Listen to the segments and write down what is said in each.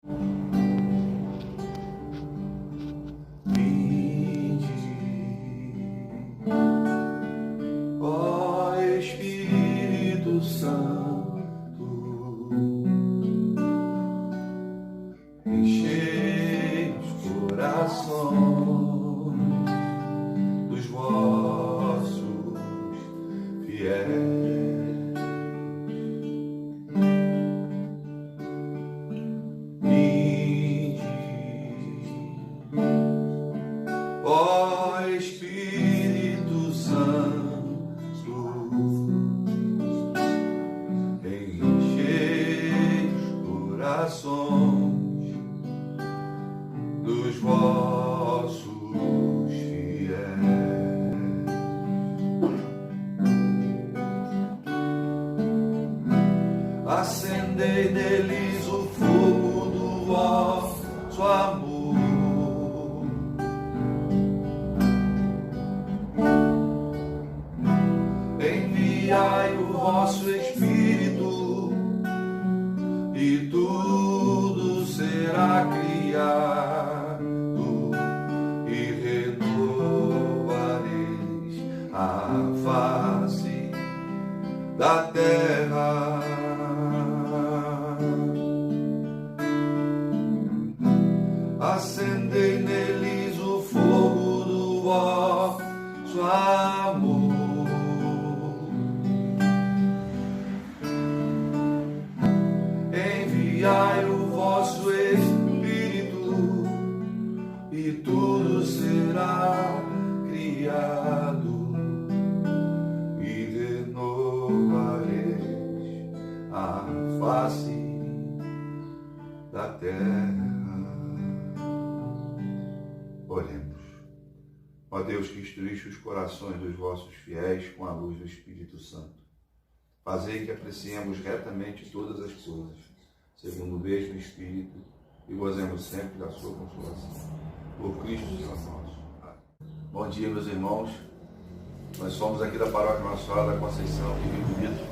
Ó Espírito Santo, enchei os corações dos vossos fiéis. Ó Espírito Santo, enchei os corações dos vossos fiéis. Acendei neles o fogo do vosso amor. Enviai o vosso Espírito e tudo será criado e renovareis a face da terra. Acendei neles o fogo do vosso amor. Enviai o vosso Espírito e tudo será criado e renovareis a face da terra. Oremos. Ó Deus, que instruíste os corações dos vossos fiéis com a luz do Espírito Santo, fazei que apreciemos retamente todas as coisas, segundo o mesmo Espírito, e gozemos sempre da sua consolação. Por Cristo Senhor nosso. Bom dia, meus irmãos. Nós somos aqui da Paróquia Nossa Senhora da Conceição de Rio Bonito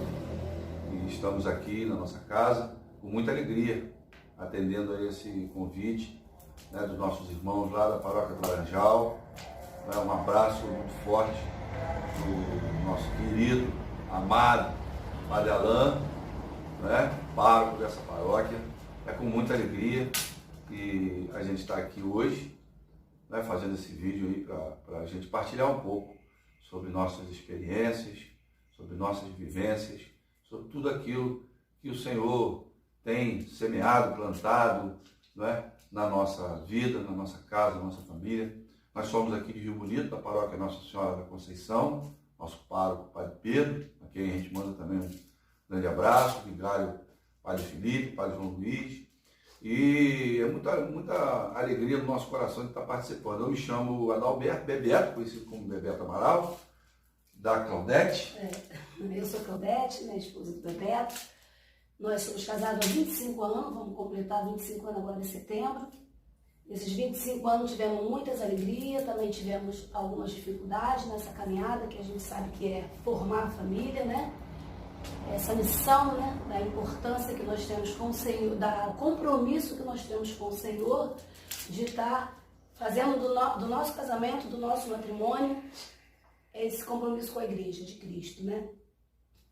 e estamos aqui na nossa casa com muita alegria, atendendo a esse convite, né, dos nossos irmãos lá da Paróquia do Laranjal. Um abraço muito forte do nosso querido, amado Padre Alain, pároco dessa paróquia. É com muita alegria que a gente está aqui hoje, fazendo esse vídeo aí para a gente partilhar um pouco sobre nossas experiências, sobre nossas vivências, sobre tudo aquilo que o Senhor tem semeado, plantado, na nossa vida, na nossa casa, na nossa família. Nós somos aqui de Rio Bonito, da Paróquia Nossa Senhora da Conceição, nosso pároco Padre Pedro, a quem a gente manda também um grande abraço, vigário Padre Felipe, Padre João Luiz, e é muita alegria no nosso coração de estar participando. Eu me chamo Adalberto Bebeto, conhecido como Bebeto Amaral, da Claudete. Eu sou Claudete, minha esposa do Bebeto. Nós somos casados há 25 anos, vamos completar 25 anos agora em setembro. Nesses 25 anos tivemos muitas alegrias, também tivemos algumas dificuldades nessa caminhada, que a gente sabe que é formar a família, Essa missão, da importância que nós temos com o Senhor, do compromisso que nós temos com o Senhor, de estar fazendo do nosso casamento, do nosso matrimônio, esse compromisso com a Igreja de Cristo,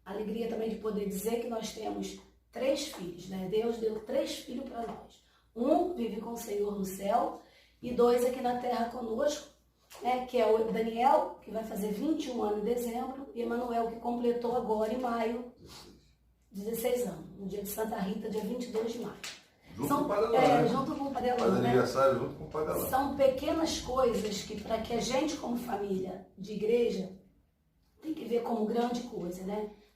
A alegria também de poder dizer que nós temos 3 filhos, Deus deu 3 filhos para nós. Um vive com o Senhor no céu e 2 aqui na terra conosco, que é o Daniel, que vai fazer 21 anos em dezembro, e Emanuel, que completou agora em maio, 16 anos, no dia de Santa Rita, dia 22 de maio. Junto com o Padre Alain. Junto com o Padre Alain. Faz aniversário junto com o Padre Alain. São pequenas coisas que, para que a gente, como família de igreja, tem que ver como grande coisa,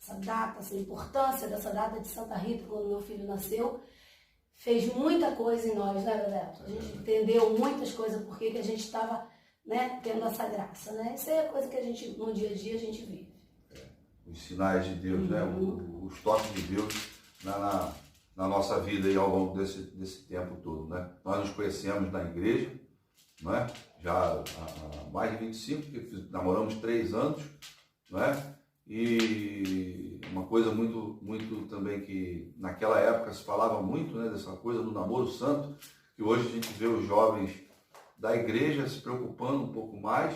Essa data, essa importância dessa data de Santa Rita, quando meu filho nasceu, fez muita coisa em nós, Bebeto? A gente entendeu muitas coisas, porque que a gente estava, tendo essa graça, Isso é a coisa que a gente, no dia a dia, a gente vive. Os sinais de Deus, os toques de Deus na nossa vida aí ao longo desse tempo todo, Nós nos conhecemos na igreja, já há mais de 25, porque namoramos 3 anos, E uma coisa muito também que naquela época se falava muito, né, dessa coisa do namoro santo, que hoje a gente vê os jovens da igreja se preocupando um pouco mais,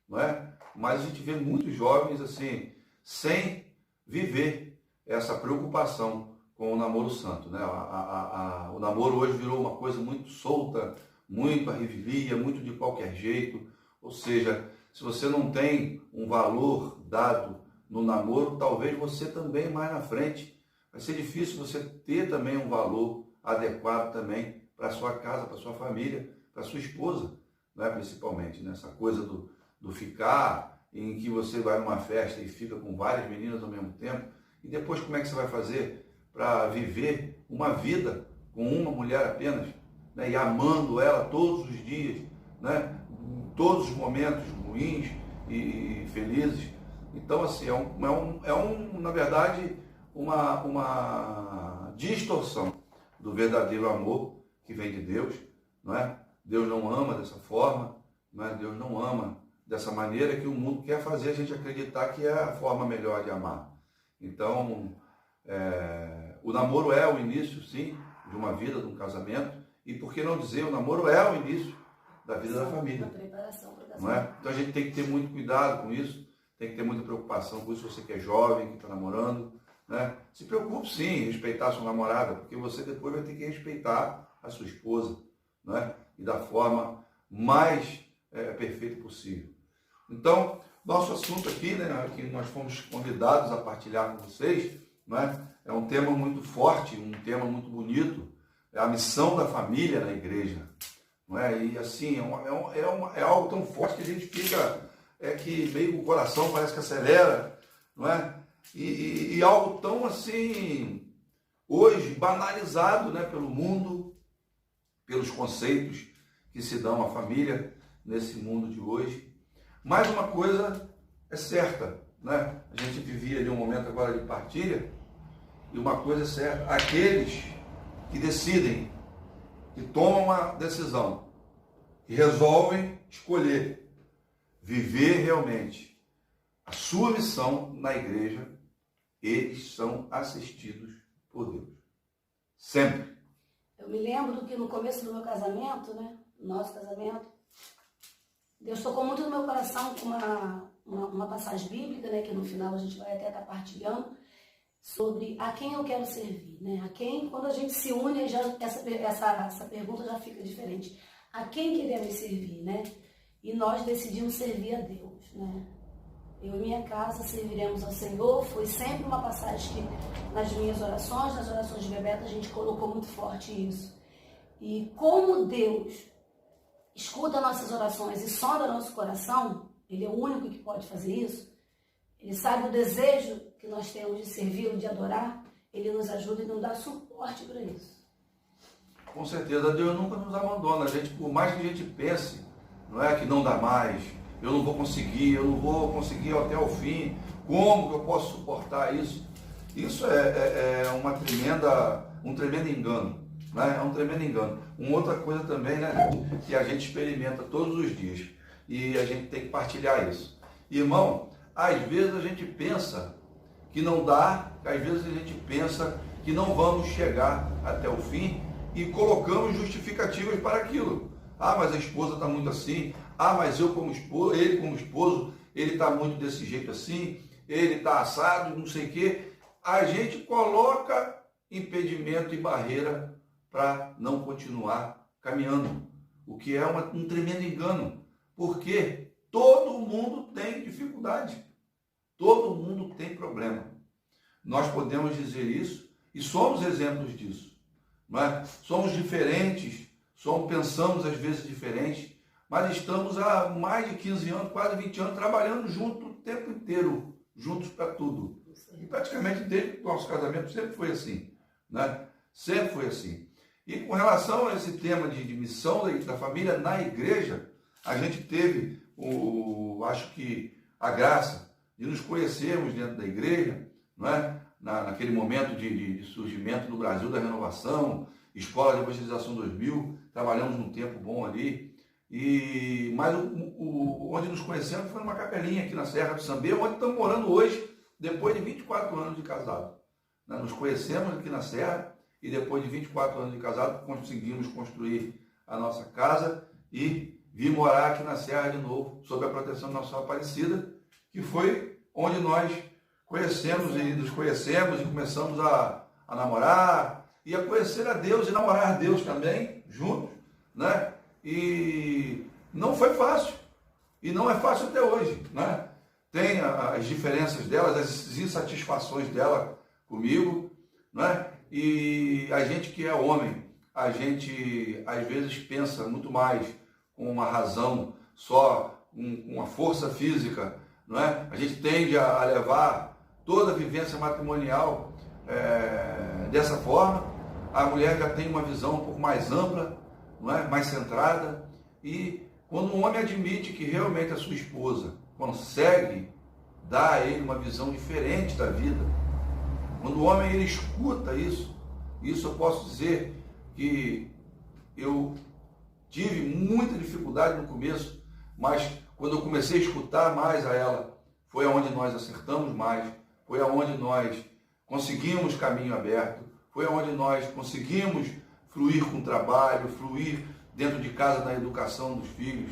não é? Mas a gente vê muitos jovens assim, sem viver essa preocupação com o namoro santo, né? O namoro hoje virou uma coisa muito solta, muito à revelia, muito de qualquer jeito. Ou seja, se você não tem um valor dado no namoro, talvez você também mais na frente vai ser difícil você ter também um valor adequado também para a sua casa, para a sua família, para a sua esposa, né? Principalmente, né? Essa coisa do ficar, em que você vai numa festa e fica com várias meninas ao mesmo tempo, e depois como é que você vai fazer para viver uma vida com uma mulher apenas, né? E amando ela todos os dias, né? Em todos os momentos ruins e felizes. Então, assim, na verdade, uma distorção do verdadeiro amor que vem de Deus, não é? Deus não ama dessa forma, não é? Deus não ama dessa maneira que o mundo quer fazer a gente acreditar que é a forma melhor de amar. Então, o namoro é o início, sim, de uma vida, de um casamento, e por que não dizer, o namoro é o início da vida da família. Preparação para o casamento. Não é? Então a gente tem que ter muito cuidado com isso, tem que ter muita preocupação com isso, você que é jovem, que está namorando, né? Se preocupe sim em respeitar a sua namorada, porque você depois vai ter que respeitar a sua esposa, né? E da forma mais perfeita possível. Então, nosso assunto aqui, né, que nós fomos convidados a partilhar com vocês, né, é um tema muito forte, um tema muito bonito, é a missão da família na igreja. Não é? E assim, é algo tão forte que a gente fica, que meio o coração parece que acelera, não é? E algo tão assim, hoje, banalizado, né, pelo mundo, pelos conceitos que se dão à família nesse mundo de hoje. Mas uma coisa é certa, né? A gente vivia ali um momento agora de partilha, e uma coisa é certa, aqueles que decidem, que tomam uma decisão, que resolvem escolher viver realmente a sua missão na igreja, eles são assistidos por Deus. Sempre. Eu me lembro que no começo do meu casamento, né? Nosso casamento, Deus tocou muito no meu coração com uma passagem bíblica, né? Que no final a gente vai até estar partilhando, sobre a quem eu quero servir, né? A quem, quando a gente se une, já, essa pergunta já fica diferente. A quem queremos servir, né? E nós decidimos servir a Deus, né? Eu e minha casa serviremos ao Senhor. Foi sempre uma passagem que nas minhas orações, nas orações de Bebeto, a gente colocou muito forte isso. E como Deus escuta nossas orações e sonda nosso coração, Ele é o único que pode fazer isso. Ele sabe o desejo que nós temos de servi-lo, de adorar. Ele nos ajuda e nos dá suporte para isso. Com certeza, Deus nunca nos abandona. A gente, por mais que a gente pense, não é, que não dá mais, eu não vou conseguir até o fim, como que eu posso suportar isso? Isso é um tremendo engano, né? É um tremendo engano. Uma outra coisa também, né, que a gente experimenta todos os dias, e a gente tem que partilhar isso. Irmão, às vezes a gente pensa que não dá, às vezes a gente pensa que não vamos chegar até o fim e colocamos justificativas para aquilo. Ah, mas a esposa está muito assim. Ah, mas eu como esposo, ele como esposo, ele está muito desse jeito assim, ele está assado, não sei o quê. A gente coloca impedimento e barreira para não continuar caminhando, o que é um tremendo engano, porque todo mundo tem dificuldade, todo mundo tem problema. Nós podemos dizer isso e somos exemplos disso, não é? Somos diferentes, pensamos às vezes diferentes, mas estamos há mais de 15 anos, quase 20 anos, trabalhando junto o tempo inteiro, juntos para tudo. E praticamente desde o nosso casamento sempre foi assim, né? Sempre foi assim. E com relação a esse tema de missão da família na igreja, a gente teve, acho que, a graça de nos conhecermos dentro da igreja, não é? Naquele momento de surgimento no Brasil da renovação, Escola de Evangelização 2000, trabalhamos um tempo bom ali, mas onde nos conhecemos foi numa capelinha aqui na Serra do Sambê, onde estamos morando hoje depois de 24 anos de casado. Né? Nos conhecemos aqui na Serra e depois de 24 anos de casado conseguimos construir a nossa casa e vir morar aqui na Serra de novo, sob a proteção de Nossa Senhora Aparecida, que foi onde nós conhecemos e nos conhecemos e começamos a namorar e a conhecer a Deus e namorar a Deus também, juntos, né? E não foi fácil, e não é fácil até hoje, né? Tem as diferenças dela, as insatisfações dela comigo, né? E a gente que é homem, a gente às vezes pensa muito mais com uma razão só, com uma força física, não é? A gente tende a levar toda a vivência matrimonial dessa forma. A mulher já tem uma visão um pouco mais ampla, não é? Mais centrada, e quando um homem admite que realmente a sua esposa consegue dar a ele uma visão diferente da vida, quando o homem ele escuta isso eu posso dizer que eu tive muita dificuldade no começo, mas quando eu comecei a escutar mais a ela, foi aonde nós acertamos mais, foi aonde nós conseguimos caminho aberto, foi aonde nós conseguimos fluir com o trabalho, fluir dentro de casa na educação dos filhos.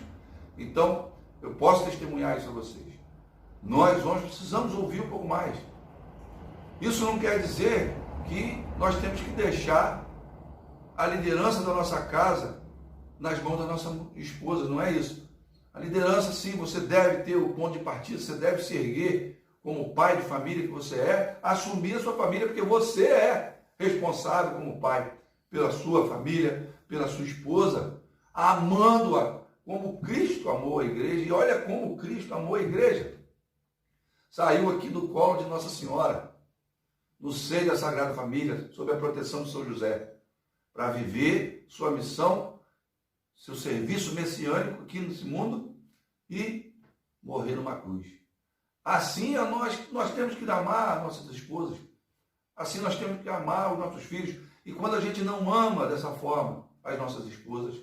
Então, eu posso testemunhar isso a vocês. Nós homens precisamos ouvir um pouco mais. Isso não quer dizer que nós temos que deixar a liderança da nossa casa nas mãos da nossa esposa, não é isso. A liderança, sim, você deve ter o ponto de partida, você deve se erguer como pai de família que você é, assumir a sua família, porque você é responsável como pai pela sua família, pela sua esposa, amando-a como Cristo amou a igreja. E olha como Cristo amou a igreja. Saiu aqui do colo de Nossa Senhora, no seio da Sagrada Família, sob a proteção de São José, para viver sua missão, seu serviço messiânico aqui nesse mundo e morrer numa cruz. Assim nós temos que amar as nossas esposas, assim nós temos que amar os nossos filhos. E quando a gente não ama dessa forma as nossas esposas,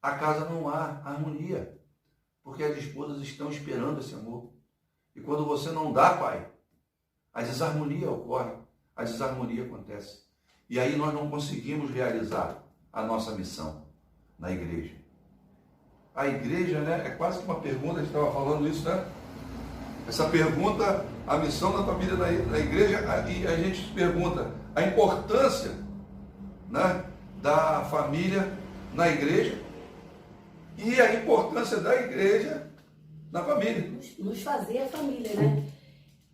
a casa não há harmonia, porque as esposas estão esperando esse amor. E quando você não dá, pai, a desarmonia ocorre, a desarmonia acontece. E aí nós não conseguimos realizar a nossa missão na igreja. A igreja, né, é quase que uma pergunta, a gente estava falando isso, né? Essa pergunta, a missão da família na igreja, e a gente se pergunta a importância, né, da família na igreja e a importância da igreja na família. Nos fazer a família, né?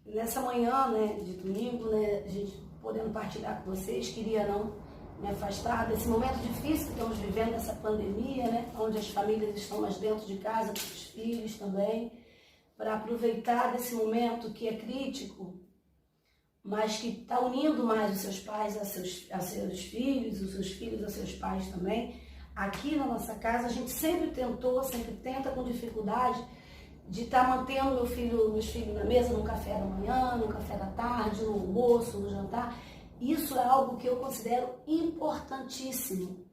Nessa manhã, né, de domingo, né, a gente podendo partilhar com vocês, queria não me afastar desse momento difícil que estamos vivendo, essa pandemia, né, onde as famílias estão mais dentro de casa, com os filhos também, para aproveitar desse momento que é crítico, mas que está unindo mais os seus pais a seus filhos, os seus filhos a seus pais também. Aqui na nossa casa a gente sempre tenta com dificuldade de estar mantendo meus filhos na mesa no café da manhã, no café da tarde, no almoço, no jantar. Isso é algo que eu considero importantíssimo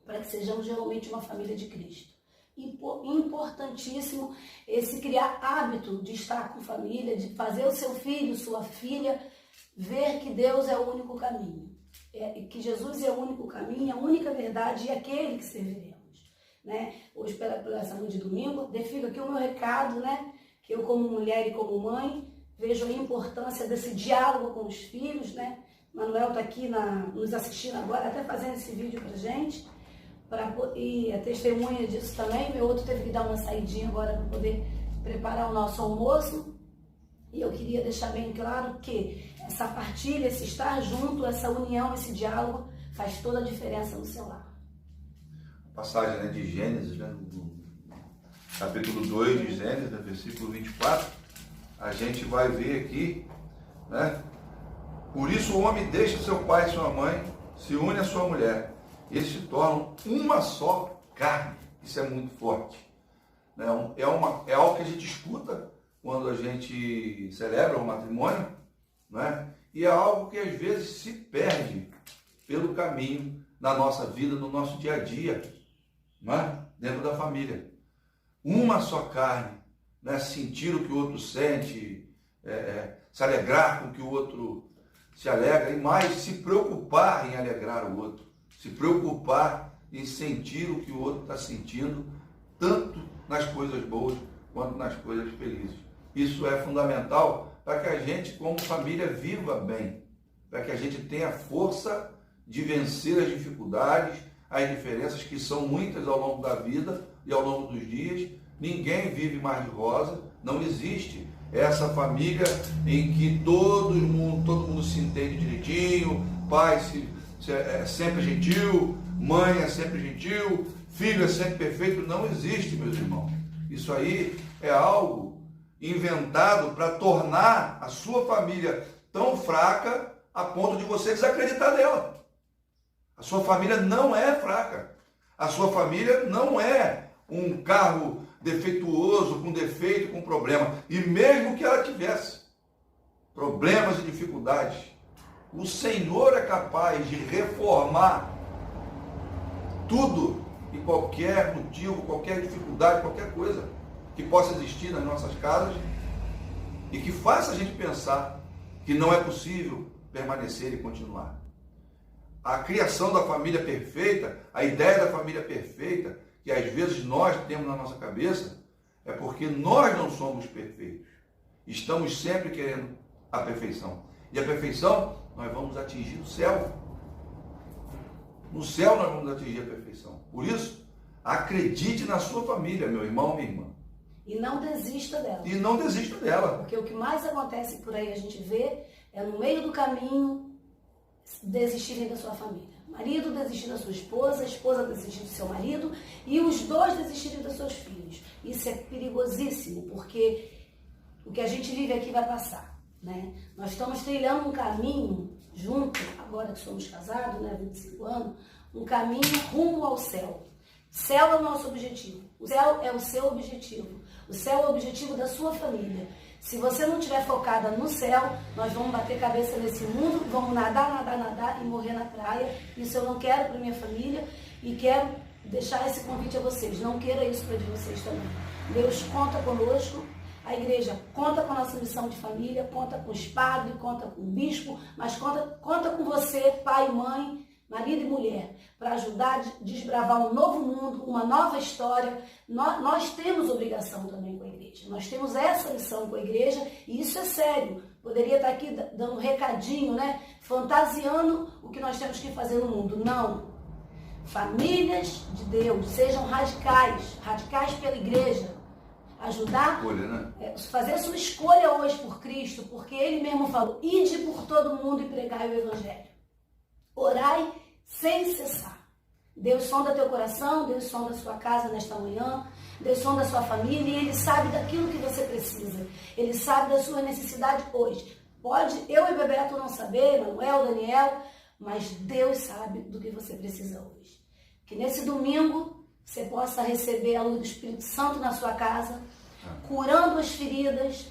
para que sejamos realmente uma família de Cristo. Importantíssimo esse criar hábito de estar com família, de fazer o seu filho, sua filha, ver que Deus é o único caminho, que Jesus é o único caminho, a única verdade e aquele que serviremos. Né? Hoje, pela essa noite de domingo, fica aqui o meu recado, né? Que eu, como mulher e como mãe, vejo a importância desse diálogo com os filhos, né? Manuel está aqui nos assistindo agora, até fazendo esse vídeo pra gente, e a testemunha disso também. Meu outro teve que dar uma saidinha agora para poder preparar o nosso almoço, e eu queria deixar bem claro que essa partilha, esse estar junto, essa união, esse diálogo faz toda a diferença no seu lar. Passagem, né, de Gênesis, né, no capítulo 2 de Gênesis, né, versículo 24, a gente vai ver aqui, né? Por isso o homem deixa seu pai e sua mãe, se une à sua mulher, e eles se tornam uma só carne. Isso é muito forte, né? É algo que a gente escuta quando a gente celebra o matrimônio, né? E é algo que às vezes se perde pelo caminho na nossa vida, no nosso dia a dia, né? Dentro da família. Uma só carne, né? Sentir o que o outro sente, se alegrar com que o outro se alegra, e mais se preocupar em alegrar o outro, se preocupar em sentir o que o outro está sentindo, tanto nas coisas boas quanto nas coisas felizes. Isso é fundamental para que a gente, como família, viva bem, para que a gente tenha força de vencer as dificuldades, as diferenças que são muitas ao longo da vida e ao longo dos dias. Ninguém vive mar de rosa, não existe essa família em que todo mundo se entende direitinho, pai é sempre gentil, mãe é sempre gentil, filho é sempre perfeito. Não existe, meus irmãos. Isso aí é algo inventado para tornar a sua família tão fraca a ponto de você desacreditar dela. A sua família não é fraca. A sua família não é um carro defeituoso, com defeito, com problema. E mesmo que ela tivesse problemas e dificuldades, o Senhor é capaz de reformar tudo e qualquer motivo, qualquer dificuldade, qualquer coisa que possa existir nas nossas casas e que faça a gente pensar que não é possível permanecer e continuar. A criação da família perfeita, a ideia da família perfeita, que às vezes nós temos na nossa cabeça, é porque nós não somos perfeitos. Estamos sempre querendo a perfeição. E a perfeição nós vamos atingir no céu. No céu nós vamos atingir a perfeição. Por isso, acredite na sua família, meu irmão, minha irmã. E não desista dela. E não desista dela. Porque o que mais acontece por aí, a gente vê, é no meio do caminho desistirem da sua família. Marido desistir da sua esposa, a esposa desistir do seu marido e os dois desistirem dos seus filhos. Isso é perigosíssimo, porque o que a gente vive aqui vai passar, né? Nós estamos trilhando um caminho junto, agora que somos casados, né, 25 anos, um caminho rumo ao céu. Céu é o nosso objetivo. O céu é o seu objetivo. O céu é o objetivo da sua família. Se você não estiver focada no céu, nós vamos bater cabeça nesse mundo, vamos nadar e morrer na praia. Isso eu não quero para minha família e quero deixar esse convite a vocês. Não queira isso para vocês também. Deus conta conosco, a igreja conta com a nossa missão de família, conta com os padres, conta com o bispo, mas conta com você, pai, mãe, marido e mulher, para ajudar a desbravar um novo mundo, uma nova história. Nós temos obrigação também com a igreja. Nós temos essa missão com a igreja e isso é sério. Poderia estar aqui dando um recadinho, né? Fantasiando o que nós temos que fazer no mundo. Não. Famílias de Deus, sejam radicais pela igreja. Ajudar, fazer a sua escolha hoje por Cristo, porque Ele mesmo falou, ide por todo mundo e pregai o Evangelho. Orai sem cessar. Deus sonda teu coração, Deus sonda a sua casa nesta manhã, Deus sonda a sua família e Ele sabe daquilo que você precisa. Ele sabe da sua necessidade hoje. Pode eu e Bebeto não saber, Manuel, Daniel, mas Deus sabe do que você precisa hoje. Que nesse domingo você possa receber a luz do Espírito Santo na sua casa, curando as feridas,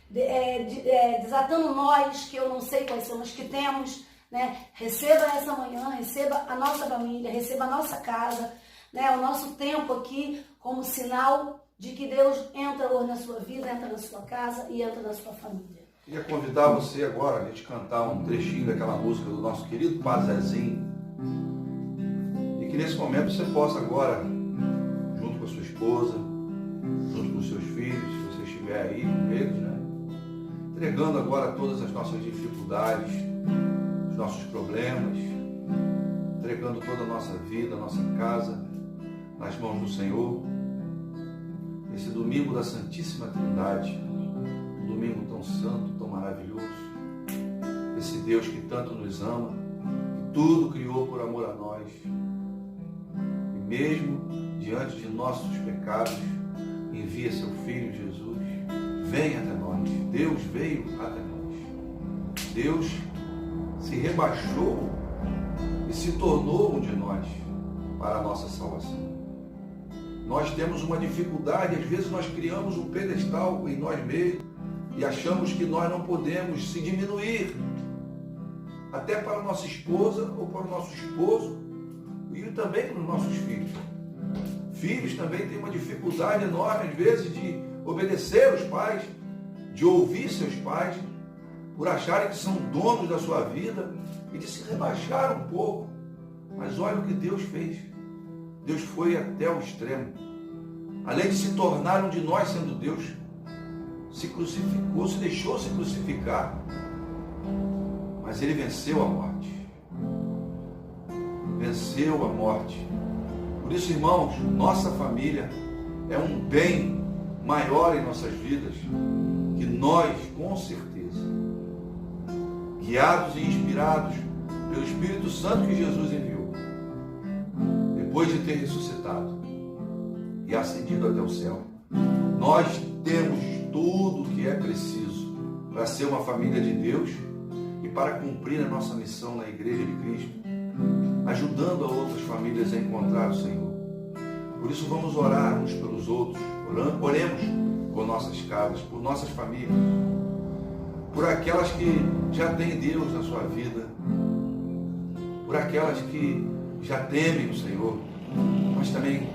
desatando nós, que eu não sei quais são as que temos, né? Receba essa manhã, receba a nossa família, receba a nossa casa, né? O nosso tempo aqui como sinal de que Deus entra hoje na sua vida, entra na sua casa e entra na sua família. Queria convidar você agora a gente cantar um trechinho daquela música do nosso querido Padre Zezinho. E que nesse momento você possa agora, junto com a sua esposa, junto com os seus filhos, se você estiver aí com eles, né? Entregando agora todas as nossas dificuldades, os nossos problemas, entregando toda a nossa vida, a nossa casa nas mãos do Senhor. Esse domingo da Santíssima Trindade, um domingo tão santo, tão maravilhoso. Esse Deus que tanto nos ama, que tudo criou por amor a nós. E mesmo diante de nossos pecados, envia seu Filho Jesus. Vem até nós. Deus veio até nós. Deus se rebaixou e se tornou um de nós para a nossa salvação. Nós temos uma dificuldade, às vezes nós criamos um pedestal em nós mesmos e achamos que nós não podemos se diminuir, até para a nossa esposa ou para o nosso esposo e também para os nossos filhos. Filhos também têm uma dificuldade enorme, às vezes, de obedecer os pais, de ouvir seus pais, por acharem que são donos da sua vida e de se rebaixar um pouco. Mas olha o que Deus fez. Deus foi até o extremo. Além de se tornar um de nós sendo Deus, se crucificou, se deixou se crucificar. Mas ele venceu a morte. Venceu a morte. Por isso, irmãos, nossa família é um bem maior em nossas vidas que nós, com certeza, guiados e inspirados pelo Espírito Santo que Jesus enviou, depois de ter ressuscitado e ascendido até o céu, nós temos tudo o que é preciso para ser uma família de Deus e para cumprir a nossa missão na Igreja de Cristo, ajudando a outras famílias a encontrar o Senhor. Por isso vamos orar uns pelos outros, oremos por nossas casas, por nossas famílias, por aquelas que já têm Deus na sua vida, por aquelas que já temem o Senhor, mas também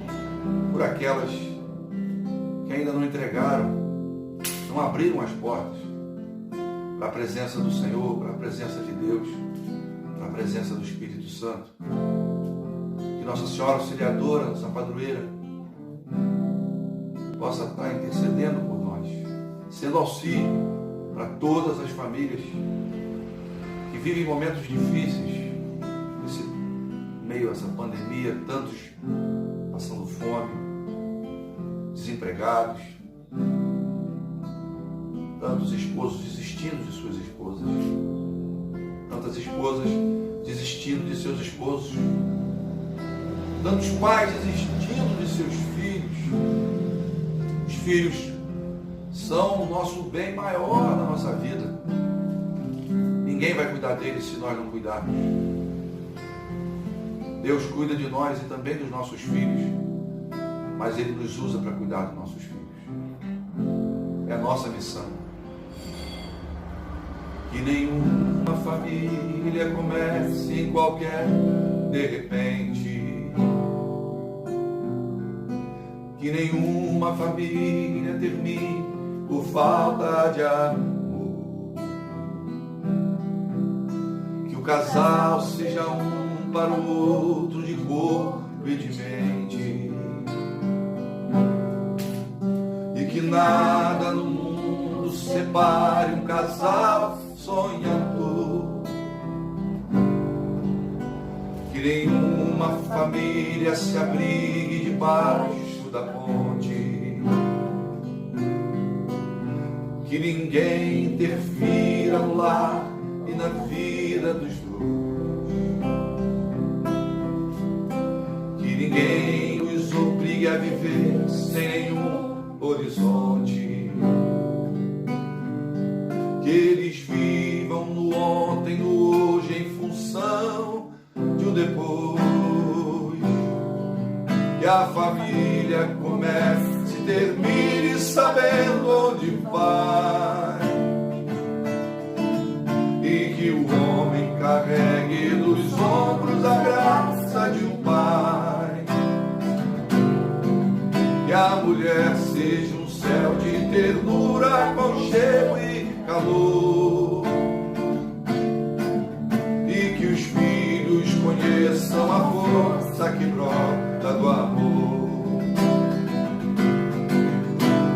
por aquelas que ainda não entregaram, não abriram as portas para a presença do Senhor, para a presença de Deus, para a presença do Espírito Santo. Que Nossa Senhora Auxiliadora, nossa padroeira, possa estar intercedendo por nós, sendo auxílio para todas as famílias que vivem momentos difíceis, nesse meio a essa pandemia, tantos passando fome, desempregados, tantos esposos desistindo de suas esposas, tantas esposas desistindo de seus esposos, tantos pais desistindo de seus filhos. Os filhos são o nosso bem maior na nossa vida. Ninguém vai cuidar deles se nós não cuidarmos. Deus cuida de nós e também dos nossos filhos, mas Ele nos usa para cuidar dos nossos filhos. É a nossa missão. Que nenhuma família comece em qualquer de repente. Que nenhuma família termine por falta de amor. Que o casal seja um para o outro de corpo e de mente. E que nada no mundo separe um casal sonhador. Que nenhuma família se abrigue debaixo da ponte. Que ninguém interfira no lar e na vida dos dois. Que ninguém os obrigue a viver sem nenhum horizonte. Que eles vivam no ontem, no hoje, em função de um depois. Que a família comece e termine sabendo onde vai. E que o homem carregue nos ombros a graça de um pai. Que a mulher seja um céu de ternura, aconchego e calor. E que os filhos conheçam a força que brota do amor.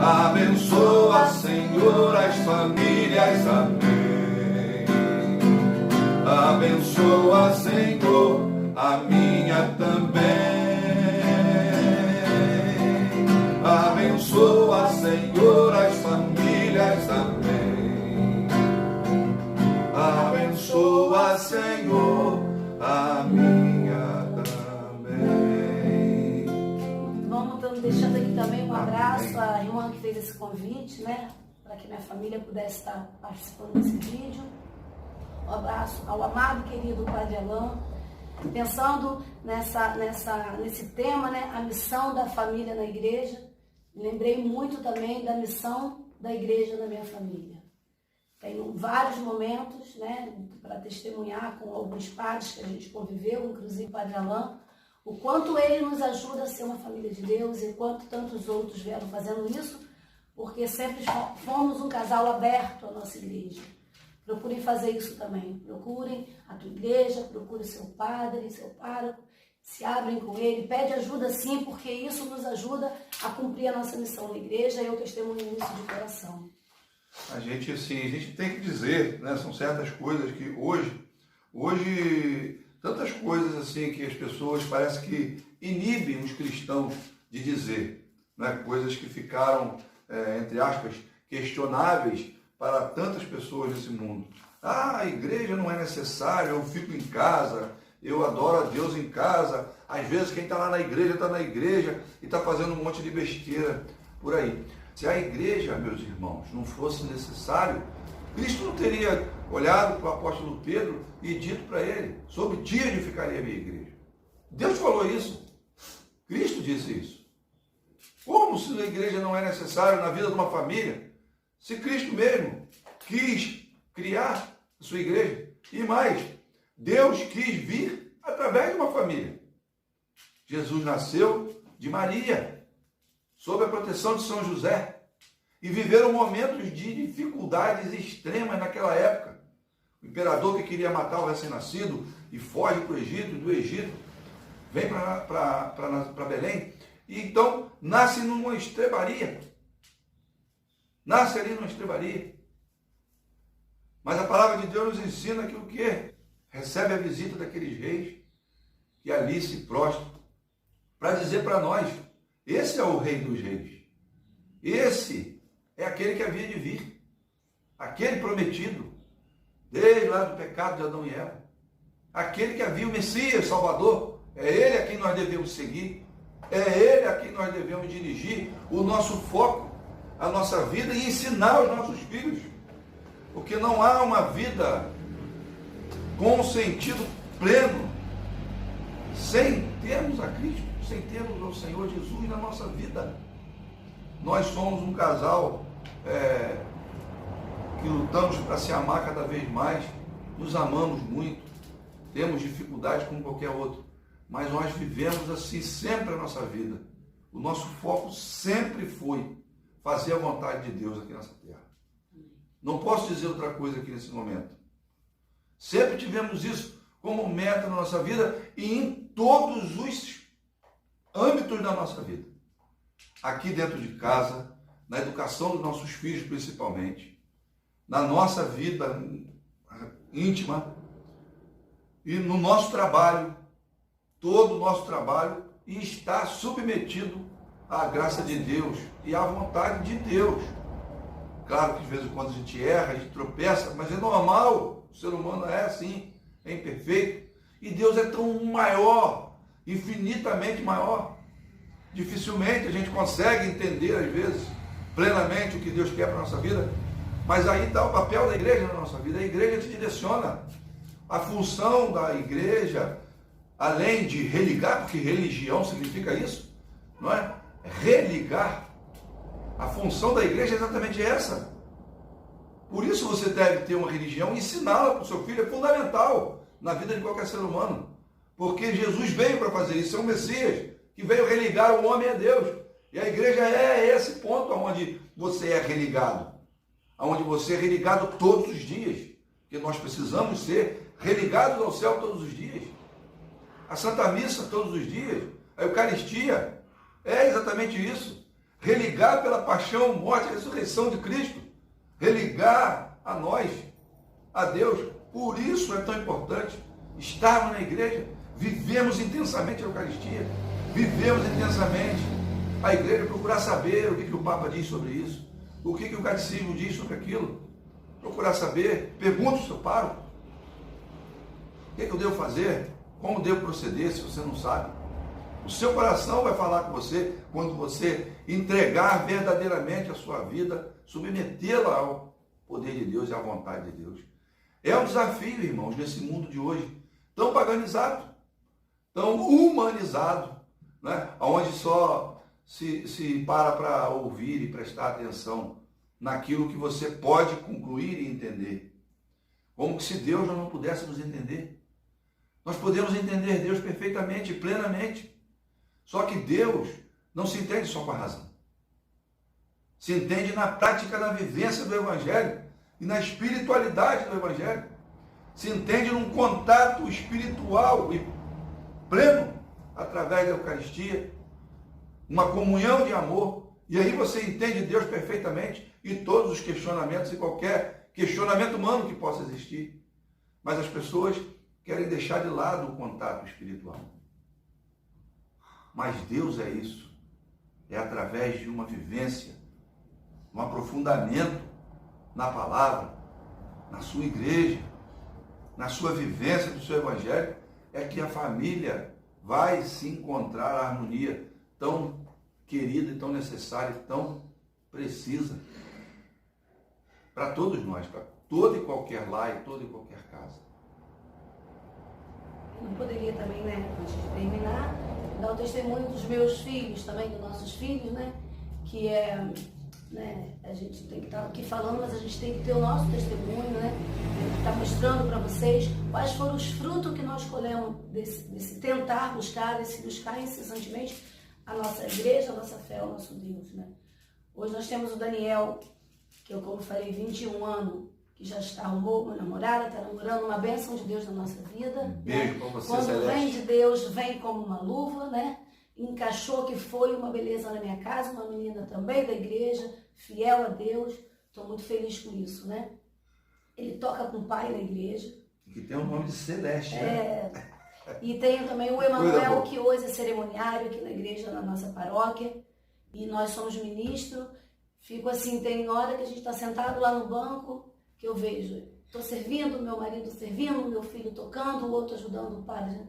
Abençoa, Senhor, as famílias, amém. Abençoa, Senhor, a minha também. Abençoa, Senhor, as famílias, amém. Abençoa, Senhor, a minha também. Vamos deixando aqui também um abraço à irmã que fez esse convite, né? Para que minha família pudesse estar participando desse vídeo. Um abraço ao amado e querido Padre Alain. Pensando nesse tema, né? A missão da família na igreja. Me lembrei muito também da missão da igreja na minha família. Tenho vários momentos, né, para testemunhar com alguns padres que a gente conviveu, inclusive o Padre Alain, o quanto ele nos ajuda a ser uma família de Deus, enquanto tantos outros vieram fazendo isso, porque sempre fomos um casal aberto à nossa igreja. Procurem fazer isso também. Procurem a tua igreja, procure seu padre, seu pároco, se abrem com ele, pede ajuda sim, porque isso nos ajuda a cumprir a nossa missão na igreja e eu testemunho isso de coração. A gente tem que dizer, né, são certas coisas que hoje, tantas coisas assim que as pessoas parece que inibem os cristãos de dizer, né, coisas que ficaram, entre aspas, questionáveis para tantas pessoas nesse mundo. A igreja não é necessária, eu fico em casa, eu adoro a Deus em casa. Às vezes quem está lá na igreja e está fazendo um monte de besteira por aí. Se a igreja, meus irmãos, não fosse necessário, Cristo não teria olhado para o apóstolo Pedro e dito para ele, sobre ti edificaria a minha igreja. Deus falou isso. Cristo disse isso. Como se a igreja não é necessária na vida de uma família? Se Cristo mesmo quis criar a sua igreja. E mais, Deus quis vir através de uma família. Jesus nasceu de Maria, sob a proteção de São José. E viveram momentos de dificuldades extremas naquela época. O imperador que queria matar o recém-nascido e foge para o Egito, do Egito, vem para Belém. E então nasce numa estrebaria. Nasce ali numa estrebaria. Mas a palavra de Deus nos ensina que o quê? Recebe a visita daqueles reis que ali se prostram para dizer para nós, esse é o rei dos reis. Esse é aquele que havia de vir. Aquele prometido, desde lá do pecado de Adão e Eva. Aquele que havia o Messias, Salvador. É ele a quem nós devemos seguir. É ele a quem nós devemos dirigir o nosso foco, a nossa vida e ensinar os nossos filhos. Porque não há uma vida com sentido pleno sem termos a Cristo, sem termos o Senhor Jesus na nossa vida. Nós somos um casal que lutamos para se amar cada vez mais, nos amamos muito, temos dificuldades como qualquer outro, mas nós vivemos assim sempre a nossa vida. O nosso foco sempre foi fazer a vontade de Deus aqui nessa terra. Não posso dizer outra coisa aqui nesse momento. Sempre tivemos isso como meta na nossa vida e em todos os âmbitos da nossa vida. Aqui dentro de casa, na educação dos nossos filhos principalmente, na nossa vida íntima e no nosso trabalho, todo o nosso trabalho está submetido à graça de Deus e à vontade de Deus. Claro que de vez em quando a gente erra, a gente tropeça, mas é normal, o ser humano é assim, é imperfeito. E Deus é tão maior, infinitamente maior. Dificilmente a gente consegue entender, às vezes, plenamente o que Deus quer para a nossa vida. Mas aí está o papel da igreja na nossa vida. A igreja te direciona. A função da igreja, além de religar, porque religião significa isso, não é? Religar. A função da igreja é exatamente essa. Por isso você deve ter uma religião e ensiná-la para o seu filho. É fundamental na vida de qualquer ser humano. Porque Jesus veio para fazer isso. É um Messias que veio religar o homem a Deus. E a igreja é esse ponto onde você é religado. Onde você é religado todos os dias. Porque nós precisamos ser religados ao céu todos os dias. A Santa Missa todos os dias. A Eucaristia é exatamente isso. Religar pela paixão, morte e ressurreição de Cristo. Religar a nós, a Deus. Por isso é tão importante estarmos na igreja. Vivemos intensamente a Eucaristia. Vivemos intensamente a igreja. Procurar saber o que o Papa diz sobre isso. O que o Catecismo diz sobre aquilo. Procurar saber. Pergunta ao seu pároco. O que eu devo fazer? Como devo proceder se você não sabe? O seu coração vai falar com você quando você entregar verdadeiramente a sua vida, submetê-la ao poder de Deus e à vontade de Deus. É um desafio, irmãos, nesse mundo de hoje, tão paganizado, tão humanizado, né? Onde só se para ouvir e prestar atenção naquilo que você pode concluir e entender. Como se Deus não pudesse nos entender. Nós podemos entender Deus perfeitamente e plenamente. Só que Deus não se entende só com a razão. se entende na prática da vivência do Evangelho e na espiritualidade do Evangelho. Se entende num contato espiritual e pleno através da Eucaristia, uma comunhão de amor. E aí você entende Deus perfeitamente e todos os questionamentos e qualquer questionamento humano que possa existir. Mas as pessoas querem deixar de lado o contato espiritual. Mas Deus é isso. É através de uma vivência, um aprofundamento na palavra, na sua igreja, na sua vivência do seu Evangelho, é que a família vai se encontrar a harmonia tão querida e tão necessária, tão precisa para todos nós, para todo e qualquer lar e toda e qualquer casa. Eu não poderia também, antes de terminar, dar o testemunho dos meus filhos, também dos nossos filhos, que é, a gente tem que estar aqui falando, mas a gente tem que ter o nosso testemunho, estar mostrando para vocês quais foram os frutos que nós colhemos desse tentar buscar, desse buscar incessantemente a nossa igreja, a nossa fé, o nosso Deus, Hoje nós temos o Daniel, que eu, como falei, 21 anos, que já está arrumou uma namorada, está namorando, uma bênção de Deus na nossa vida. Um beijo para você, Quando Celeste. vem de Deus, vem como uma luva, Encaixou que foi uma beleza na minha casa, uma menina também da igreja, fiel a Deus. Estou muito feliz com isso, Ele toca com o pai na igreja. Que tem o nome de Celeste, E tenho também o Emanuel, que hoje é cerimoniário aqui na igreja, na nossa paróquia. E nós somos ministros. Fico assim, tem hora que a gente está sentado lá no banco, que eu vejo, estou servindo, meu marido servindo, meu filho tocando, o outro ajudando o padre,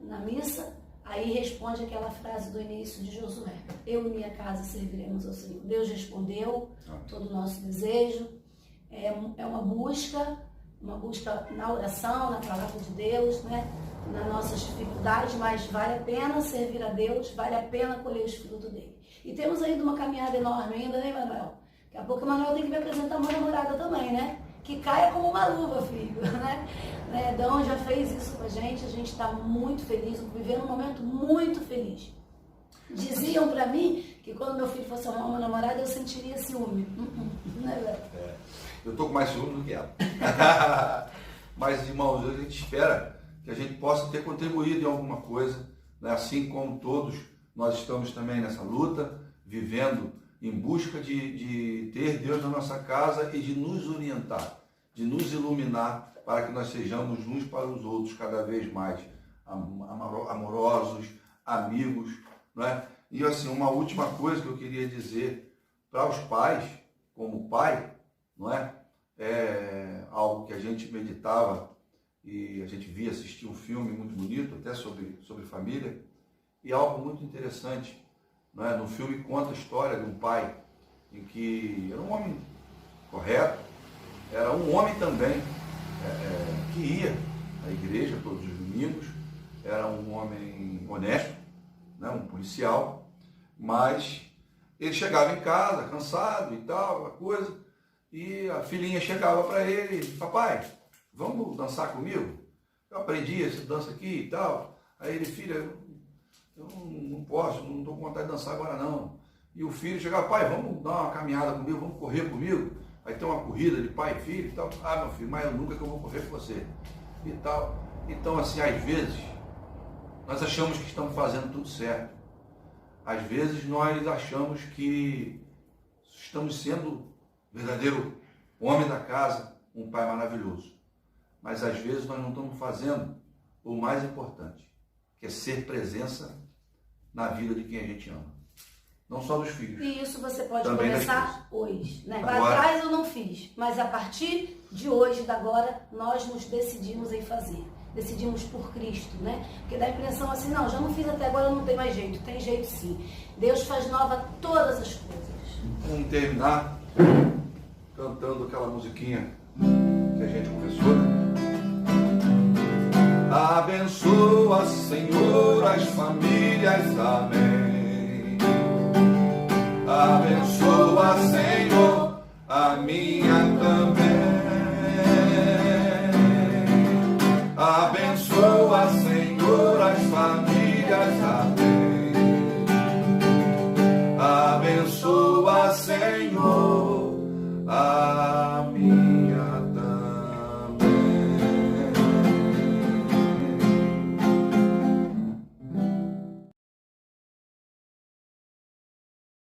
na missa. Aí responde aquela frase do início de Josué: eu e minha casa serviremos ao Senhor. Deus respondeu todo o nosso desejo. É uma busca na oração, na palavra de Deus, nas nossas dificuldades, mas vale a pena servir a Deus, vale a pena colher os frutos dele. E temos ainda uma caminhada enorme ainda, Manuel? Daqui a pouco o Manuel tem que me apresentar uma namorada também, Que caia como uma luva, filho, Dão já fez isso com a gente está muito feliz, vivendo um momento muito feliz. Diziam para mim que quando meu filho fosse arrumar uma namorada, eu sentiria ciúme. Eu estou com mais ciúme do que ela. Mas, irmãos, a gente espera que a gente possa ter contribuído em alguma coisa, assim como todos nós estamos também nessa luta, vivendo em busca de ter Deus na nossa casa e de nos orientar, de nos iluminar para que nós sejamos uns para os outros cada vez mais amorosos, amigos, E assim, uma última coisa que eu queria dizer para os pais, como pai, é algo que a gente meditava e a gente via, assistia um filme muito bonito, até sobre família, e algo muito interessante. No filme conta a história de um pai em que era um homem correto, era um homem também que ia à igreja todos os domingos, era um homem honesto, um policial, mas ele chegava em casa cansado e tal, coisa, e a filhinha chegava para ele: papai, vamos dançar comigo? Eu aprendi essa dança aqui e tal. Aí ele: filha, eu não posso, não estou com vontade de dançar agora não. E o filho chegava: pai, vamos dar uma caminhada comigo, vamos correr comigo? Aí tem uma corrida de pai e filho e tal. Ah, meu filho, mas eu nunca que eu vou correr com você. E tal. Então, assim, às vezes, nós achamos que estamos fazendo tudo certo. Às vezes, nós achamos que estamos sendo verdadeiro homem da casa, um pai maravilhoso. Mas, às vezes, nós não estamos fazendo o mais importante, que é ser presença na vida de quem a gente ama. Não só dos filhos. E isso você pode também começar hoje. Lá Agora, atrás eu não fiz, mas a partir de hoje, de agora, nós nos decidimos em fazer. Decidimos por Cristo, Porque dá a impressão assim: não, já não fiz até agora, não tem mais jeito. Tem jeito sim. Deus faz nova todas as coisas. Vamos terminar cantando aquela musiquinha que a gente começou. Abençoa, Senhor, as famílias, amém. Abençoa, Senhor, a minha